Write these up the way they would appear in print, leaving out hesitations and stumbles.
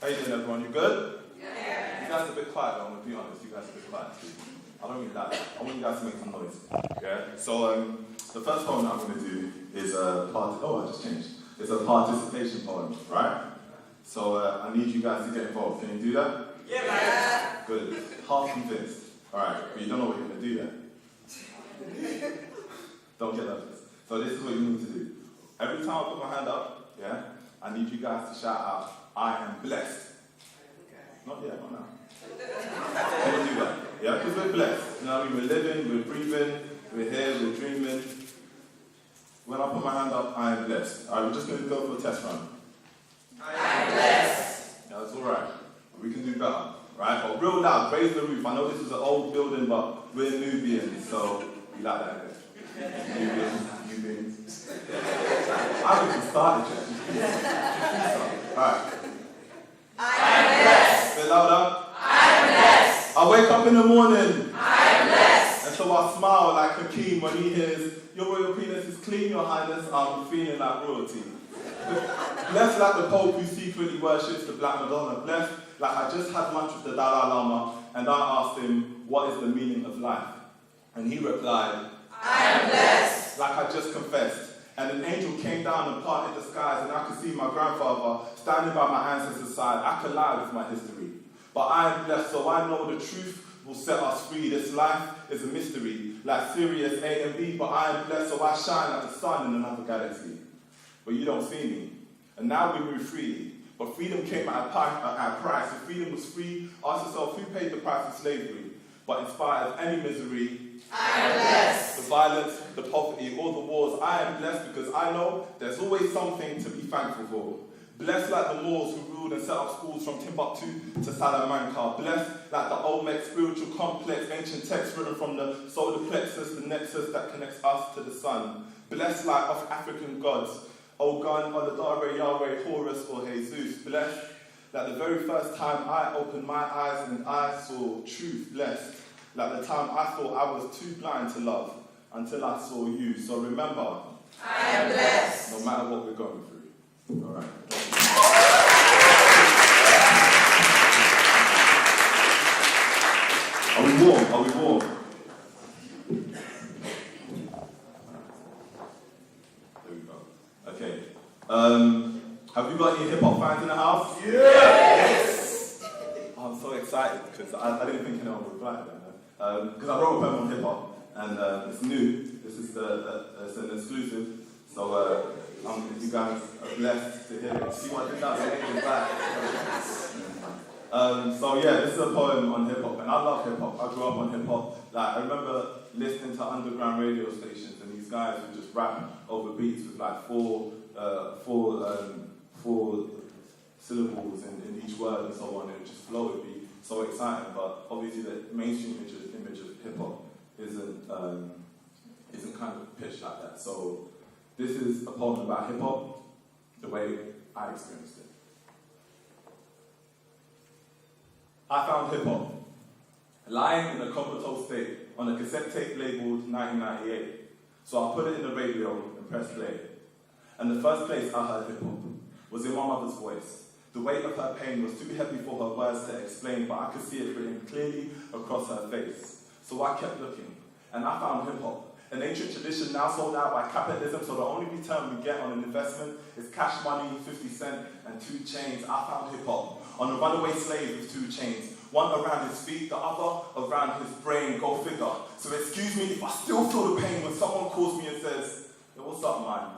How you doing, everyone? You good? Yeah. You guys are a bit quiet, though, I'm going to be honest. You guys are a bit quiet, too. I don't really like that. I want you guys to make some noise. Yeah? So, the first poem that I'm going to do is I just changed. It's a participation poem, right? So, I need you guys to get involved. Can you do that? Yeah. Good. Half convinced. Alright, but you don't know what you're going to do yet. Don't get nervous. So this is what you need to do. Every time I put my hand up, yeah, I need you guys to shout out, I am blessed. Not yet, not now. Can you do that? Yeah, because we're blessed. You know what I mean? We're living, we're breathing, we're here, we're dreaming. When I put my hand up, I am blessed. Alright, we're just going to go for a test run. I am blessed. That's alright. We can do better. Right? But real loud, raise the roof. I know this is an old building, but we're Nubians, so we like that. Nubians. I haven't started yet. Alright. I am blessed. A bit louder. I am blessed. I wake up in the morning. I am blessed. And so I smile like Hakeem when he hears, your royal penis is clean, your highness. I'm feeling like royalty. Blessed like the Pope who secretly worships the Black Madonna. Blessed like I just had lunch with the Dalai Lama and I asked him, what is the meaning of life? And he replied, I am blessed. Like I just confessed. And an angel came down and parted the skies and I could see my grandfather standing by my ancestors' side. I could lie with my history. But I am blessed, so I know the truth will set us free. This life is a mystery, like Sirius A and B, but I am blessed, so I shine like the sun in another galaxy. But you don't see me. And now we move freely. But freedom came at a price. If freedom was free, ask yourself who paid the price of slavery. But in spite of any misery, I am blessed. The violence, the poverty, all the wars, I am blessed because I know there's always something to be thankful for. Blessed like the Moors who ruled and set up schools from Timbuktu to Salamanca. Blessed like the Olmec spiritual complex, ancient texts written from the solar plexus, the nexus that connects us to the sun. Blessed like of African gods, Ogun, Olodare, Yahweh, Horus, or Jesus. Blessed like the very first time I opened my eyes and I saw truth. Blessed like the time I thought I was too blind to love until I saw you. So remember, I am blessed. No matter what we're going through. All right. Are we warm? Are we warm? There we go. Okay. Have you got any hip-hop fans in the house? Yes! Oh, I'm so excited because I didn't think anyone would reply. Because I wrote a poem on hip-hop and it's new. This is it's an exclusive. So you guys are blessed to hear it. See what I did that? So yeah, this is a poem on hip-hop, and I love hip-hop. I grew up on hip-hop. Like, I remember listening to underground radio stations, and these guys would just rap over beats with like four syllables in each word and so on. It would just flow. It'd be so exciting. But obviously, the mainstream image of hip-hop isn't kind of pitched like that. So this is a poem about hip-hop, the way I experienced it. I found hip-hop lying in a comatose state on a cassette tape labeled 1998. So I put it in the radio and pressed play. And the first place I heard hip-hop was in my mother's voice. The weight of her pain was too heavy for her words to explain, but I could see it written clearly across her face. So I kept looking, and I found hip-hop, an ancient tradition now sold out by capitalism, so the only return we get on an investment is cash money, 50 cents, and 2 chains. I found hip-hop on a runaway slave with 2 chains. One around his feet, the other around his brain, go figure. So excuse me if I still feel the pain when someone calls me and says, "Yo, what's up, man?"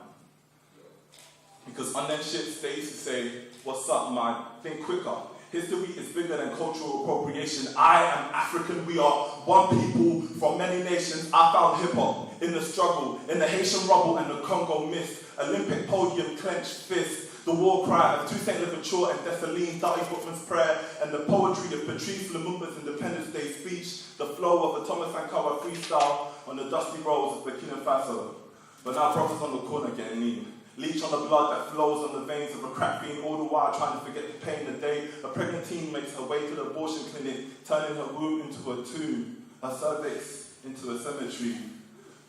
Because on them shit, they used to say, "What's up, man? Think quicker." History is bigger than cultural appropriation. I am African. We are one people from many nations. I found hip-hop in the struggle, in the Haitian rubble and the Congo mist. Olympic podium, clenched fist. The war cry of Toussaint Louverture and Dessalines, Dali Bookman's prayer, and the poetry of Patrice Lumumba's Independence Day speech. The flow of a Thomas Sankara freestyle on the dusty roads of Burkina Faso. But now brothers on the corner getting lean. Leech on the blood that flows on the veins of a crack fiend, all the while trying to forget the pain the day a pregnant teen makes her way to the abortion clinic, turning her womb into a tomb, her cervix into a cemetery.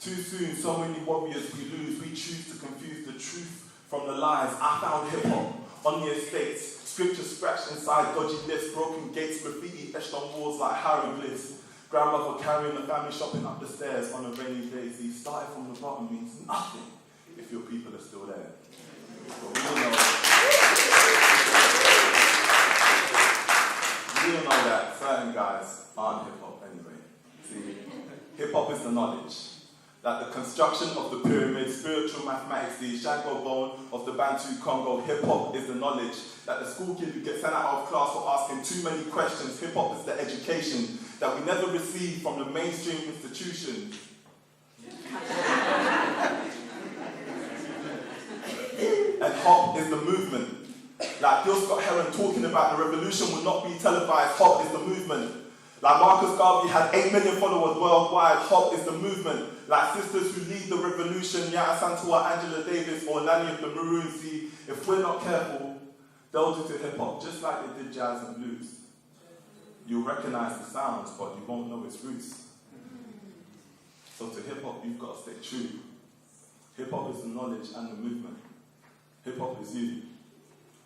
Too soon, so many warriors we lose. We choose to confuse the truth from the lies. I found hip-hop on the estates, Scripture scratched inside dodgy lifts, broken gates, graffiti etched on walls like hieroglyphs. Grandmother carrying the family shopping up the stairs on a rainy day. See, starting from the bottom means nothing if your people are still there. But we all know that certain guys aren't hip-hop anyway. See, hip-hop is the knowledge. That the construction of the pyramid, spiritual mathematics, the Shango bone of the Bantu Congo, hip-hop is the knowledge. That the school kid who gets sent out of class for asking too many questions, hip-hop is the education that we never receive from the mainstream institutions. And hop is the movement. Like Gil Scott Heron talking about the revolution will not be televised, hop is the movement. Like Marcus Garvey had 8 million followers worldwide, hop is the movement. Like sisters who lead the revolution, Yaya Santua, Angela Davis, or Nanny of the Maroon. See, if we're not careful, they'll do to hip-hop, just like they did jazz and blues. You'll recognize the sounds, but you won't know its roots. So to hip-hop, you've got to stay true. Hip-hop is the knowledge and the movement. Hip-hop is you.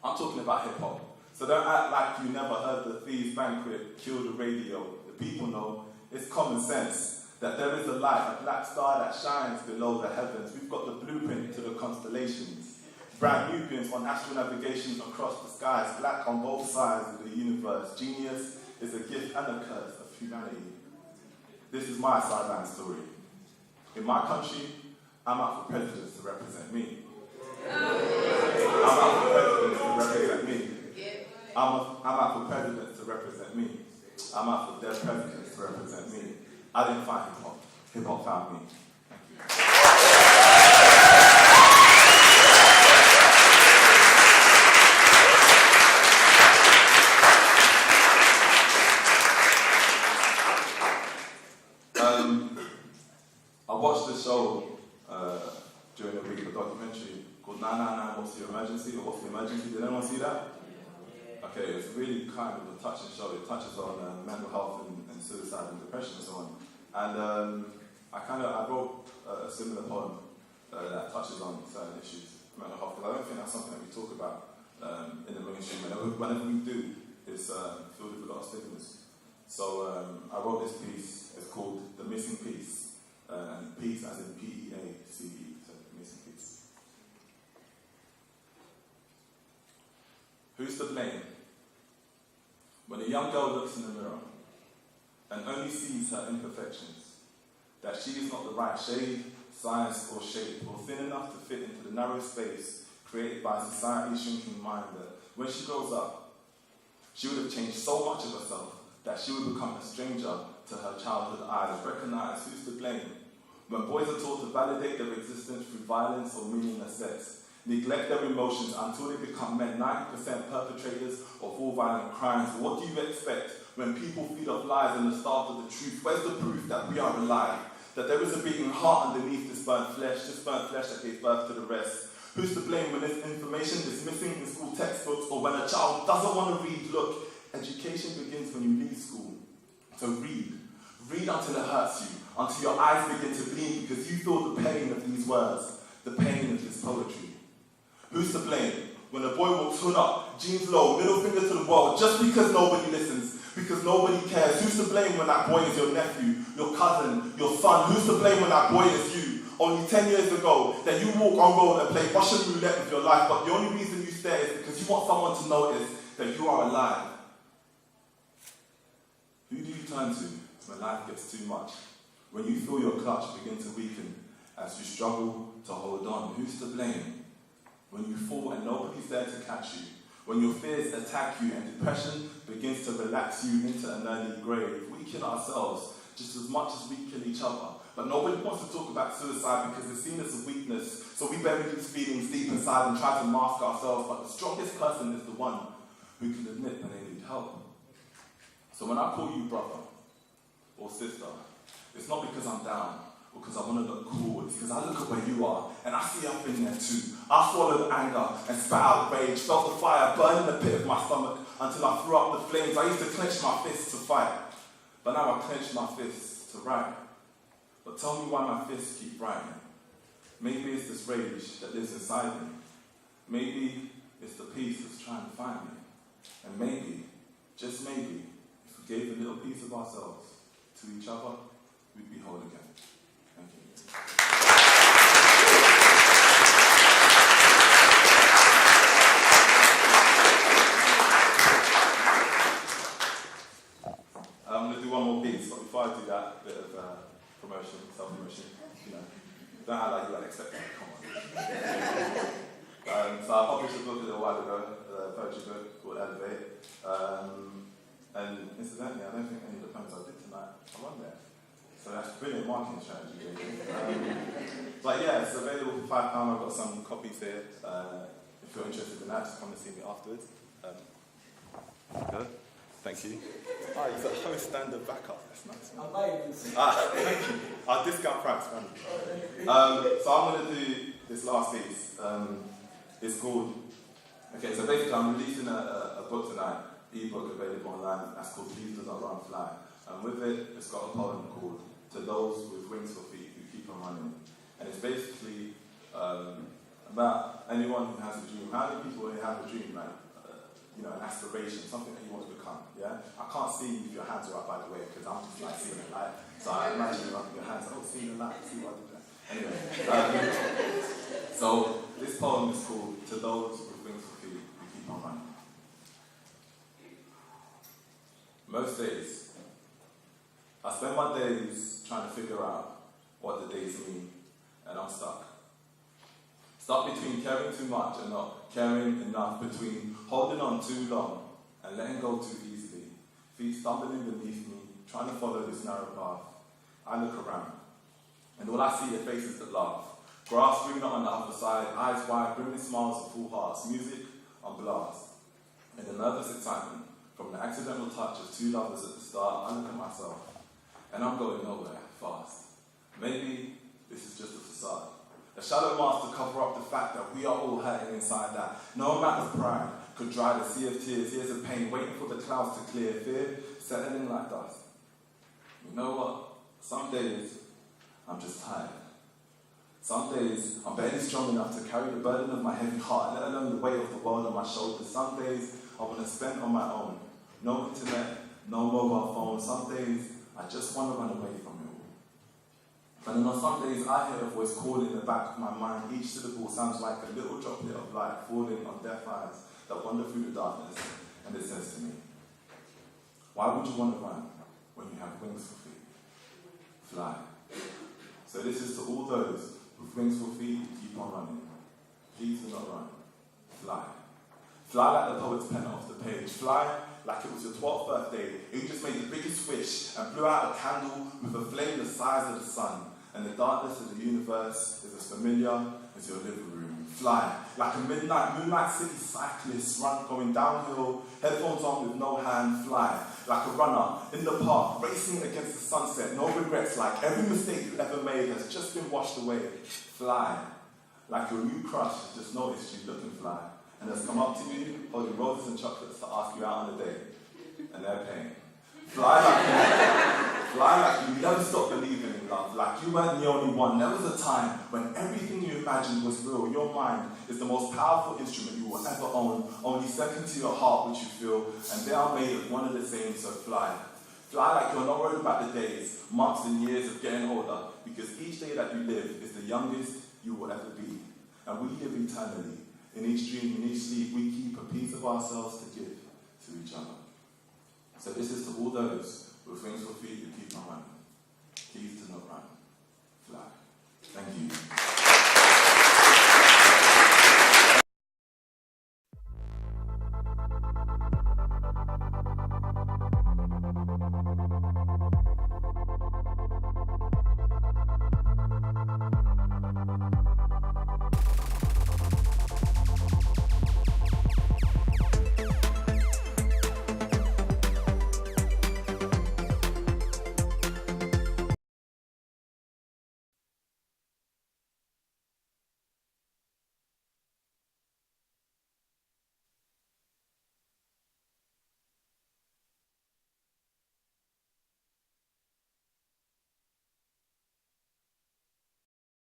I'm talking about hip-hop. So don't act like you never heard the Thieves Banquet kill the radio. The people know it's common sense that there is a light, a black star that shines below the heavens. We've got the blueprint to the constellations. Brand new pins on astral navigation across the skies, black on both sides of the universe. Genius is a gift and a curse of humanity. This is my sideline story. In my country, I'm out for presidents to represent me. I'm out for presidents to represent me. I'm out for presidents to represent me. I'm out for dead presidents to represent me. I didn't find hip-hop. Hip-hop found me. Thank you. I watched the show during the week, a documentary called 999 What's Your Emergency? Or What's the Emergency? Did anyone see that? Okay, it's really kind of a touching show. It touches on mental health and suicide and depression and so on. And I wrote a similar poem that touches on certain issues of mental health, because I don't think that's something that we talk about in the mainstream. Whenever we do, it's filled with a lot of stigmas. So I wrote this piece. It's called The Missing Piece. And peace as in P-E-A-C-E, so missing piece. Who's to blame? When a young girl looks in the mirror and only sees her imperfections, that she is not the right shade, size or shape, or thin enough to fit into the narrow space created by society's shrinking mind, that when she grows up, she would have changed so much of herself that she would become a stranger to her childhood eyes. Recognize who's to blame. When boys are taught to validate their existence through violence or meaningless sex, neglect their emotions until they become men, 90% perpetrators of all violent crimes. What do you expect when people feed off lies and the start of the truth? Where's the proof that we are alive? That there is a beating heart underneath this burnt flesh that gave birth to the rest? Who's to blame when this information is missing in school textbooks, or when a child doesn't want to read? Look, education begins when you leave school. So read. Read until it hurts you, until your eyes begin to bleed because you feel the pain of these words, the pain of this poetry. Who's to blame when a boy walks hood up, jeans low, middle finger to the world, just because nobody listens, because nobody cares? Who's to blame when that boy is your nephew, your cousin, your son? Who's to blame when that boy is you? Only 10 years ago, that you walk on road and play Russian roulette with your life, but the only reason you stare is because you want someone to notice that you are alive. Who do you turn to when life gets too much? When you feel your clutch begin to weaken as you struggle to hold on? Who's to blame? When you fall and nobody's there to catch you, when your fears attack you and depression begins to relax you into an early grave, we kill ourselves just as much as we kill each other. But nobody wants to talk about suicide because it's seen as a weakness, so we bury these feelings deep inside and try to mask ourselves, but the strongest person is the one who can admit when they need help. So when I call you brother or sister, it's not because I'm down, or because I want to look cool. It's because I look at where you are, and I see I've been there too. I swallowed anger and spat out rage, felt the fire burn in the pit of my stomach until I threw up the flames. I used to clench my fists to fight, but now I clench my fists to write. But tell me why my fists keep writing. Maybe it's this rage that lives inside me. Maybe it's the peace that's trying to find me. And maybe, just maybe, if we gave a little piece of ourselves to each other, we'd be whole again. Thank you. I'm going to do one more piece, but before I do that, bit of promotion, self-promotion, don't act like you weren't expecting it, come on. So I published a book a little while ago, a poetry book called Elevate, and incidentally, I don't think any of the poems I did tonight are on there. So that's brilliant marketing strategy, really. But yeah, it's available for £5. I've got some copies here. If you're interested in that, just come and see me afterwards. There you go. Thank you. Ah, you've got a host standard backup. That's nice. Thank you. I'll discount price, man. So I'm going to do this last piece. It's called... Okay, so basically I'm releasing a book tonight, ebook available online. That's called Please Do Not Run Fly. And with it, it's got a poem called To Those With Wings for Feet Who Keep On Running. And it's basically about anyone who has a dream. How many people here have a dream, like, an aspiration, something that you want to become, yeah? I can't see if your hands are up, by the way, because I'm just like seeing the light. So I imagine you rubbing your hands, seeing the light, see what I did there. Anyway, so this poem is called To Those With Wings for Feet Who Keep On Running. Most days, I spend my days trying to figure out what the days mean, and I'm stuck. Stuck between caring too much and not caring enough, between holding on too long and letting go too easily. Feet stumbling beneath me, trying to follow this narrow path. I look around, and all I see are faces that laugh. Grass greener on the other side, eyes wide, brimming smiles and full hearts, music on blast. In the nervous excitement, from the accidental touch of two lovers at the start, I look at myself, and I'm going nowhere fast. Maybe this is just a facade. A shadow mask to cover up the fact that we are all hurting inside, that no amount of pride could dry the sea of tears, years of pain, waiting for the clouds to clear, fear settling like dust. You know what? Some days, I'm just tired. Some days, I'm barely strong enough to carry the burden of my heavy heart, let alone the weight of the world on my shoulders. Some days, I want to spend on my own. No internet, no mobile phone. Some days, I just want to run away from it all. And then on some days, I hear a voice calling in the back of my mind. Each syllable sounds like a little droplet of light falling on deaf eyes that wander through the darkness. And it says to me, why would you want to run when you have wings for feet? Fly. So this is to all those with wings for feet who keep on running. Please do not run. Fly. Fly like the poet's pen off the page. Fly like it was your 12th birthday. You just made the biggest wish and blew out a candle with a flame the size of the sun. And the darkness of the universe is as familiar as your living room. Fly like a midnight moonlight city cyclist going downhill, headphones on with no hand. Fly like a runner in the park, racing against the sunset. No regrets, like every mistake you ever made has just been washed away. Fly like your new crush has just noticed you looking fly and has come up to you holding roses and chocolates to ask you out on a date, and they're paying. Fly like you never stopped believing in love, like you weren't the only one. There was a time when everything you imagined was real. Your mind is the most powerful instrument you will ever own, only second to your heart which you feel, and they are made of one and the same, so fly. Fly like you're not worried about the days, months and years of getting older, because each day that you live is the youngest you will ever be. And we live eternally. In each dream, in each sleep, we keep a piece of ourselves to give to each other. So this is to all those with wings for feet who keep on running. Please do not run. Fly.